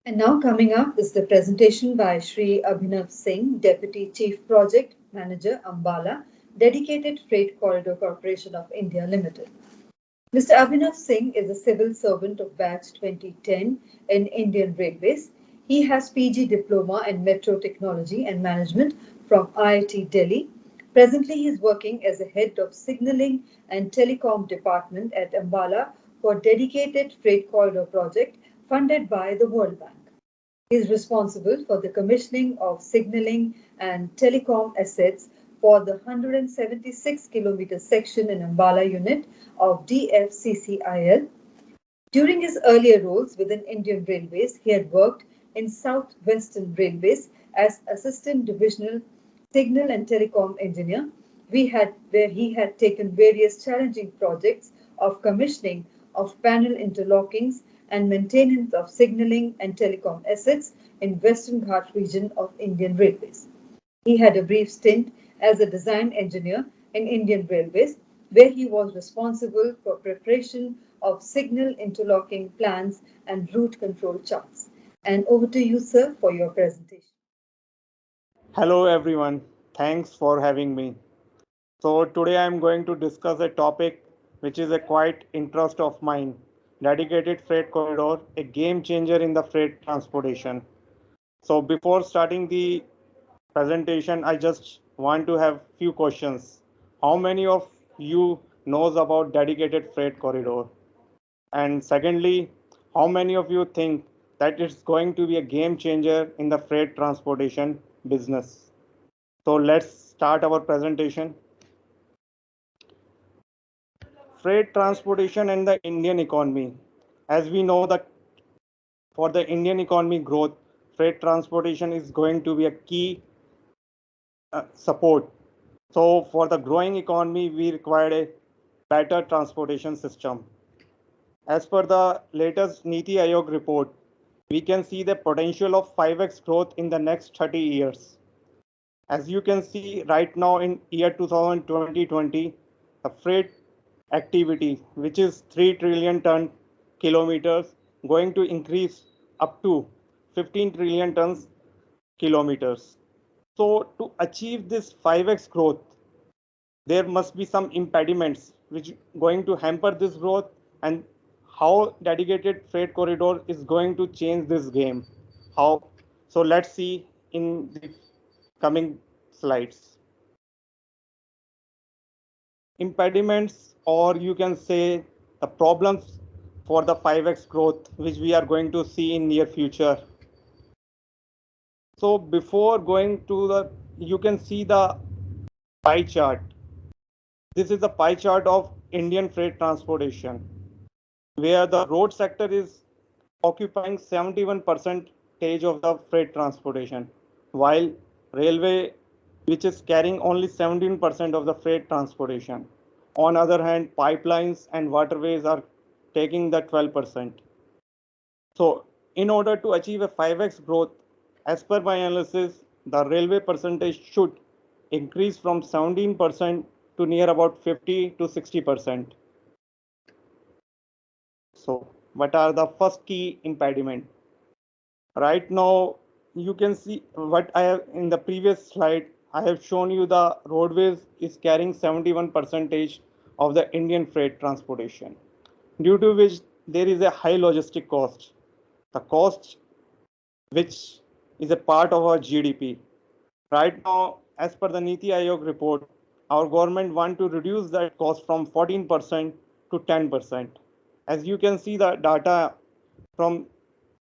And now coming up is the presentation by Shri Abhinav Singh, Deputy Chief Project Manager, Ambala, Dedicated Freight Corridor Corporation of India Limited. Mr. Abhinav Singh is a civil servant of batch 2010 in Indian Railways. He has PG diploma in Metro Technology and Management from IIT Delhi. Presently, he is working as a head of Signaling and Telecom Department at Ambala for dedicated freight corridor project funded by the World Bank. He is responsible for the commissioning of signaling and telecom assets for the 176-kilometer section in Ambala unit of DFCCIL. During his earlier roles within Indian Railways, he had worked in South Western Railways as Assistant Divisional Signal and Telecom Engineer, where he had taken various challenging projects of commissioning of panel interlockings and maintenance of signaling and telecom assets in Western Ghat region of Indian Railways. He had a brief stint as a design engineer in Indian Railways, where he was responsible for preparation of signal interlocking plans and route control charts. And over to you, sir, for your presentation. Hello everyone, thanks for having me. So today I am going to discuss a topic which is a quite interest of mine, dedicated freight corridor, a game changer in the freight transportation. So before starting the presentation, I just want to have few questions. How many of you knows about dedicated freight corridor? And secondly, how many of you think that it's going to be a game changer in the freight transportation business? So let's start our presentation. Freight transportation and the Indian economy. As we know that for the Indian economy growth, freight transportation is going to be a key support. So for the growing economy, we require a better transportation system. As per the latest Niti Aayog report, we can see the potential of 5x growth in the next 30 years. As you can see right now in year 2020, the freight activity, which is 3 trillion ton kilometers, going to increase up to 15 trillion tons kilometers. So to achieve this 5x growth, there must be some impediments which going to hamper this growth, and how dedicated freight corridor is going to change this game. How? So let's see in the coming slides. Impediments, or you can say the problems for the 5x growth which we are going to see in near future. So before going to the, you can see the pie chart. This is the pie chart of Indian freight transportation, where the road sector is occupying 71% of the freight transportation, while railway, which is carrying only 17% of the freight transportation. On other hand, pipelines and waterways are taking the 12%. So in order to achieve a 5x growth, as per my analysis, the railway percentage should increase from 17% to near about 50 to 60%. So what are the first key impediment? Right now, you can see what I have in the previous slide. I have shown you the roadways is carrying 71 percentage of the Indian freight transportation, due to which there is a high logistic cost. The cost which is a part of our GDP. Right now, as per the Niti Aayog report, our government want to reduce that cost from 14% to 10%. As you can see the data from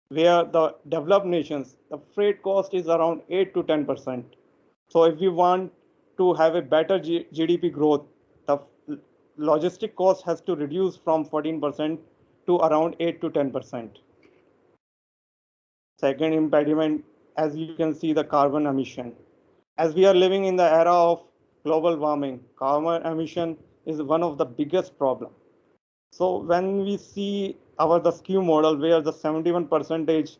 where the developed nations, the freight cost is around 8 to 10%. So if we want to have a better GDP growth, the logistic cost has to reduce from 14% to around 8 to 10%. Second impediment, as you can see, the carbon emission. As we are living in the era of global warming, carbon emission is one of the biggest problem. So when we see our the SKU model where the 71 percentage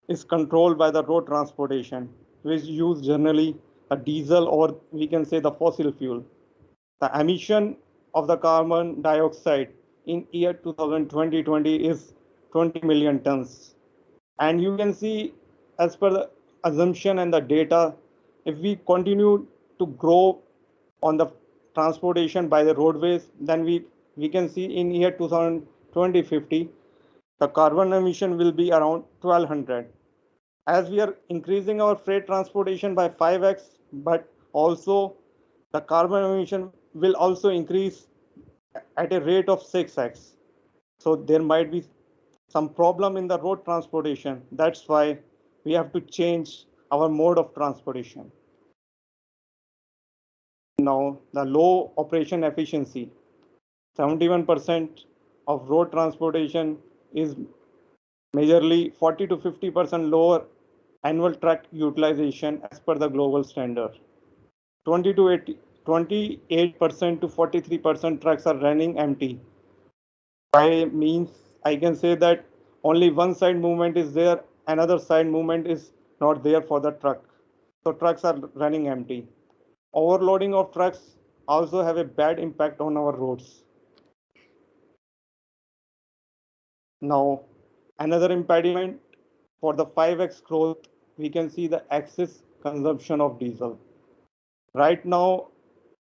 is controlled by the road transportation, which use generally a diesel or we can say the fossil fuel. The emission of the carbon dioxide in year 2020 is 20 million tons. And you can see, as per the assumption and the data, if we continue to grow on the transportation by the roadways, then we can see in year 2050, the carbon emission will be around 1200. As we are increasing our freight transportation by 5x, but also the carbon emission will also increase at a rate of 6x. So there might be some problem in the road transportation. That's why we have to change our mode of transportation. Now, the low operation efficiency. 71% of road transportation is majorly 40 to 50% lower annual truck utilization as per the global standard. 20 to 80, 28% to 43% trucks are running empty. By means, I can say that only one side movement is there, another side movement is not there for the truck. So trucks are running empty. Overloading of trucks also have a bad impact on our roads. Now, another impediment for the 5x growth, we can see the excess consumption of diesel. Right now,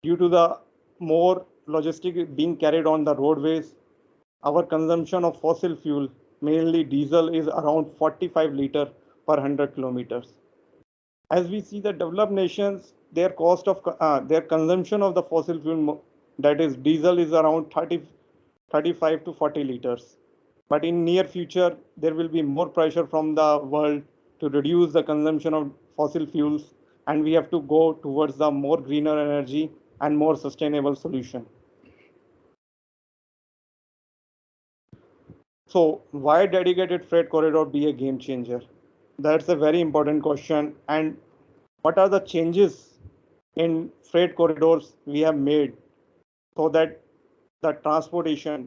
due to the more logistic being carried on the roadways, our consumption of fossil fuel, mainly diesel, is around 45 liter per 100 kilometers. As we see the developed nations, their cost of their consumption of the fossil fuel, that is diesel, is around 35 to 40 liters. But in near future, there will be more pressure from the world to reduce the consumption of fossil fuels, and we have to go towards the more greener energy and more sustainable solution. So why dedicated freight corridor be a game changer? That's a very important question. And what are the changes in freight corridors we have made so that the transportation,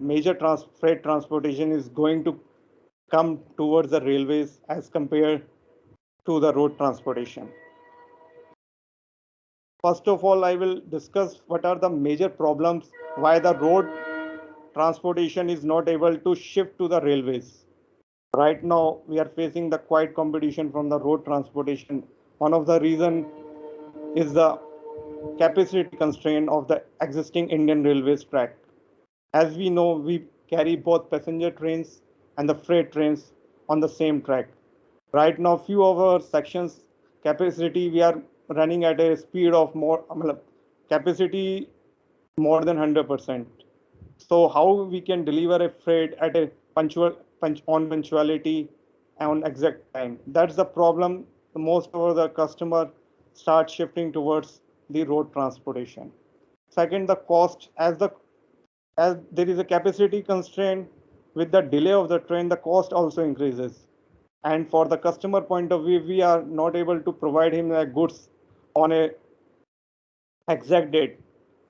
freight transportation is going to come towards the railways as compared to the road transportation? First of all, I will discuss what are the major problems why the road transportation is not able to shift to the railways. Right now, we are facing the quite competition from the road transportation. One of the reason is the capacity constraint of the existing Indian Railways track. As we know, we carry both passenger trains and the freight trains on the same track. Right now, few of our sections capacity, we are running at a speed of capacity more than 100%. So how we can deliver a freight at a punctuality on exact time? That's the problem. Most of the customer start shifting towards the road transportation. Second, the cost. As there is a capacity constraint, with the delay of the train, the cost also increases. And for the customer point of view, we are not able to provide him the goods on a exact date,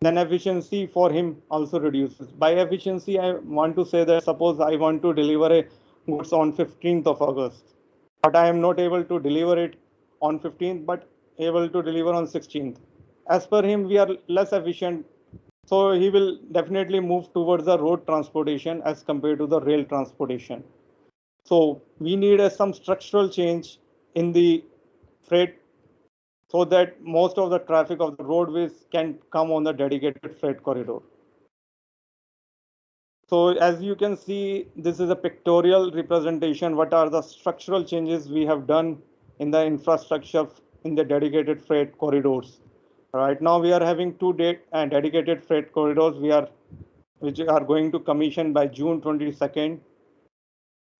then efficiency for him also reduces. By efficiency, I want to say that suppose I want to deliver a goods on 15th of August, but I am not able to deliver it on 15th, but able to deliver on 16th. As per him, we are less efficient. So he will definitely move towards the road transportation as compared to the rail transportation. So we need some structural change in the freight so that most of the traffic of the roadways can come on the dedicated freight corridor. So as you can see, this is a pictorial representation. What are the structural changes we have done in the infrastructure in the dedicated freight corridors? Right now we are having two dedicated freight corridors which are going to commission by June 22nd.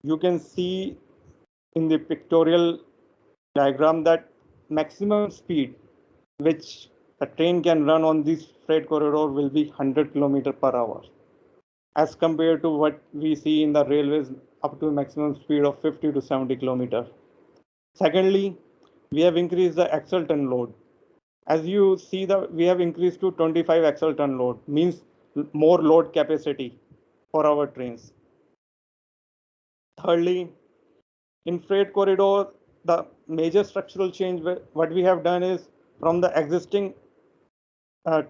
You can see in the pictorial diagram that maximum speed which a train can run on this freight corridor will be 100 km per hour, as compared to what we see in the railways up to a maximum speed of 50 to 70 km. Secondly, we have increased the axle ton load. As you see, we have increased to 25 axle ton load, means more load capacity for our trains. Thirdly, in freight corridor, the major structural change what we have done is from the existing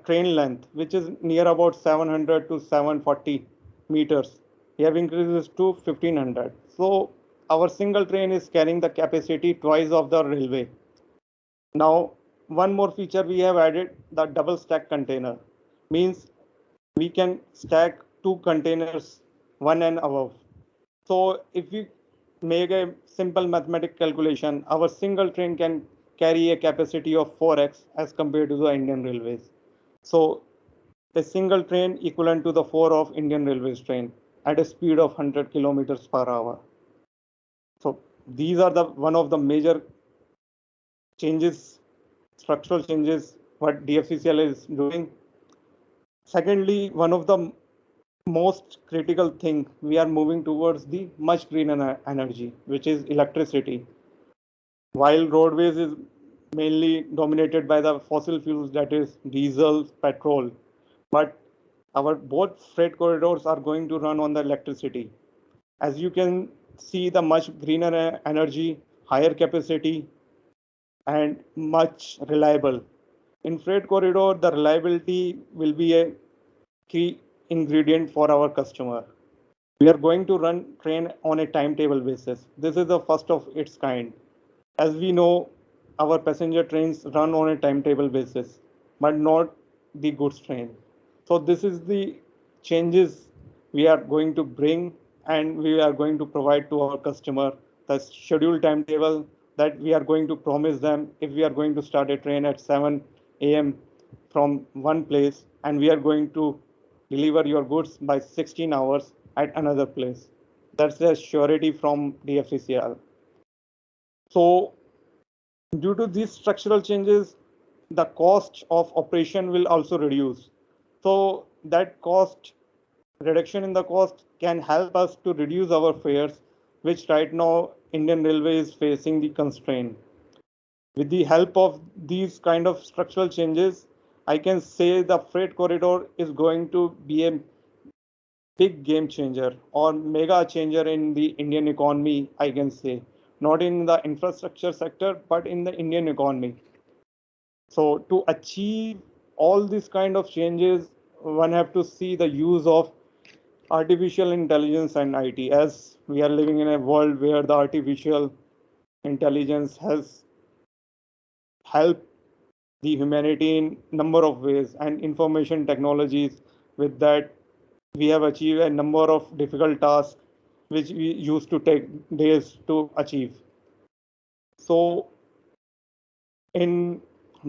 train length, which is near about 700 to 740 meters, we have increased this to 1500. So our single train is carrying the capacity twice of the railway. Now, one more feature we have added, the double stack container, means we can stack two containers, one and above. So if we make a simple mathematical calculation, our single train can carry a capacity of 4x as compared to the Indian Railways. So a single train equivalent to the 4 of Indian Railways train at a speed of 100 kilometers per hour. So these are the one of the major changes, structural changes what DFCCL is doing. Secondly, one of the most critical thing, we are moving towards the much greener energy, which is electricity. While roadways is mainly dominated by the fossil fuels, that is diesel, petrol, but our both freight corridors are going to run on the electricity. As you can see, the much greener energy, higher capacity, and much reliable. In freight corridor, the reliability will be a key ingredient for our customer. We are going to run train on a timetable basis. This is the first of its kind. As we know, our passenger trains run on a timetable basis, but not the goods train. So this is the changes we are going to bring, and we are going to provide to our customer the scheduled timetable that we are going to promise them. If we are going to start a train at 7 a.m. from one place, and we are going to deliver your goods by 16 hours at another place. That's the surety from DFCCL. So due to these structural changes, the cost of operation will also reduce. So that cost reduction in the cost can help us to reduce our fares, which right now Indian Railway is facing the constraint. With the help of these kind of structural changes, I can say the freight corridor is going to be a big game changer or mega changer in the Indian economy, I can say. Not in the infrastructure sector, but in the Indian economy. So to achieve all these kind of changes, one have to see the use of artificial intelligence and IT, as we are living in a world where the artificial intelligence has helped the humanity in number of ways, and information technologies. With that, we have achieved a number of difficult tasks which we used to take days to achieve. So in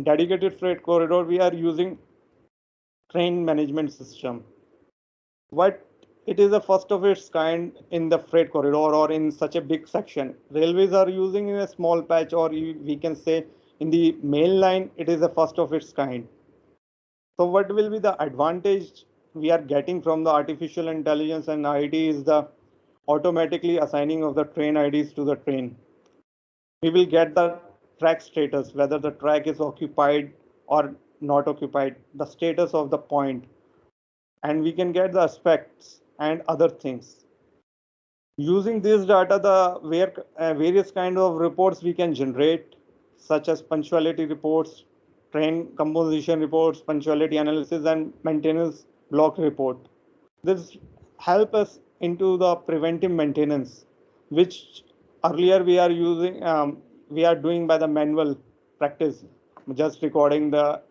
dedicated freight corridor, we are using train management system. What it is the first of its kind in the freight corridor or in such a big section. Railways are using in a small patch, or we can say in the main line, it is the first of its kind. So what will be the advantage we are getting from the artificial intelligence and IT is the automatically assigning of the train IDs to the train. We will get the track status, whether the track is occupied or not occupied, the status of the point, and we can get the aspects and other things. Using this data, the various kind of reports we can generate, such as punctuality reports, train composition reports, punctuality analysis, and maintenance block report. This help us into the preventive maintenance, which earlier we are doing by the manual practice, just recording the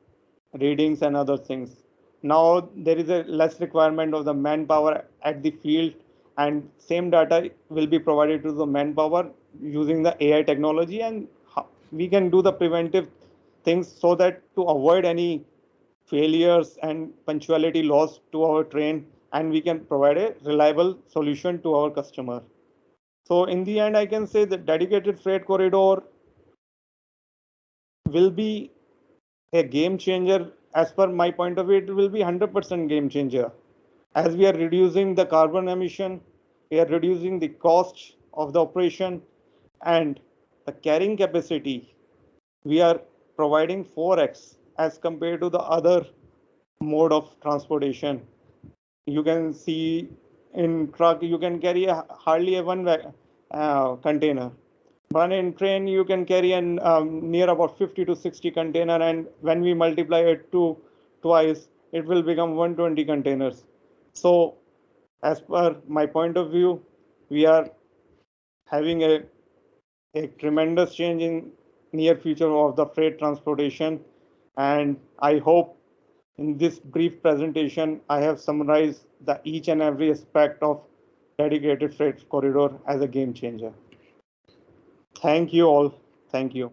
readings and other things. Now there is a less requirement of the manpower at the field, and same data will be provided to the manpower using the AI technology, and we can do the preventive things so that to avoid any failures and punctuality loss to our train, and we can provide a reliable solution to our customer. So in the end, I can say that dedicated freight corridor will be a game changer. As per my point of view, it will be 100% game changer. As we are reducing the carbon emission, we are reducing the cost of the operation, and the carrying capacity, we are providing 4x as compared to the other mode of transportation. You can see in truck, you can carry hardly a container. But in train, you can carry an near about 50 to 60 container, and when we multiply it to twice, it will become 120 containers. So, as per my point of view, we are having a tremendous change in near future of the freight transportation. And I hope in this brief presentation, I have summarized the each and every aspect of dedicated freight corridor as a game changer. Thank you all. Thank you.